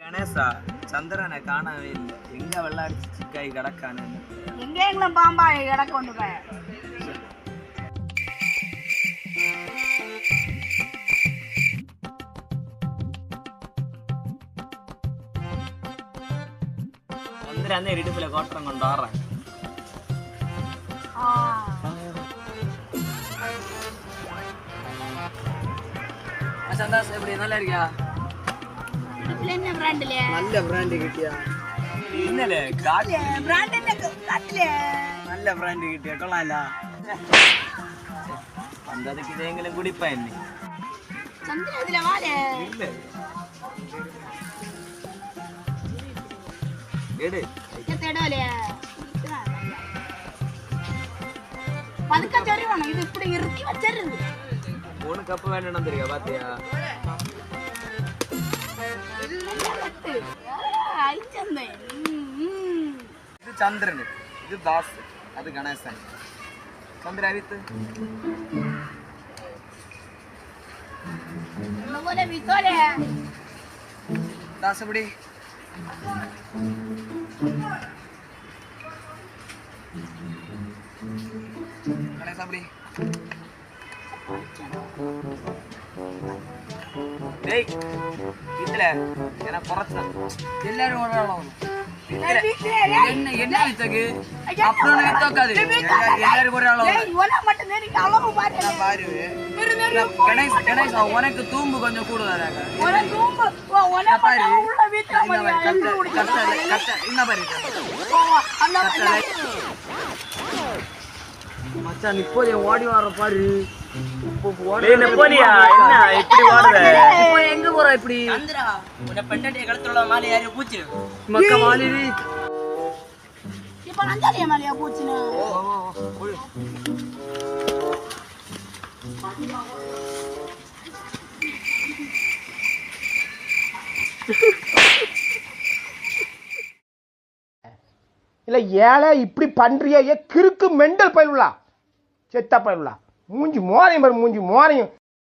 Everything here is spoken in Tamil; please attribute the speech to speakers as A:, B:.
A: கணேசா சந்திரனை காணவே இல்லை. எங்க வெள்ளாடிச்சு சிக்காய் கிடக்கானு
B: எங்கெங்களும் பாம்பாய் கிடக்க கொண்டு போய்
A: சந்திரன் அந்த இடுப்புல கோட்டரம் கொண்டு வர்றேன். சந்தாஸ் எப்படி நல்லா இருக்கியா?
B: என்ன பிராண்ட்ல
A: நல்ல பிராண்ட் கிட்டியா? என்னல காட்டு
B: பிராண்ட் என்ன காட்டுல
A: நல்ல பிராண்ட் கிட்டியா? கொள்ளல வந்ததுக்கு இதெங்களும் குடிப்பா என்ன
B: சந்திர இதுல வாலே
A: இல்ல எடு
B: தேடல பதுக்க தெரியும் இது இப்படி இறுக்கி வச்சிருந்து
A: உனக்கு அப்ப வேணும் தெரியா பாத்தியா? இது சந்திரன், இது தாஸ், அது கணேசன். சந்திர அவித்து தாஸ் எப்படி கணேசன் எப்படி டேய் இதுல எனக்கு குறைச்சான் எல்லாரும் ஓடாலும் என்ன என்ன வித்தக்கு அப்புறம் வித்தோக்காது எல்லாரும் ஒரு அளவு பாரு கணேஷ் கணேஷ் உனக்கு தூம்பு கொஞ்சம் கூடுதலாக என்ன பாரு மச்சான் இப்போதே ஓடி வர பாரு. எங்க போற இப்படி மக்க மாலி
B: இப்ப நஞ்சாலிய மாலியா போச்சுனா
C: இல்ல ஏழை இப்படி பண்றியா? கிறுக்கு மெண்டல் பயிலுலா செத்தா பயிலுலா மூஞ்சி மோரையும் பாரு மூஞ்சி மோரையும்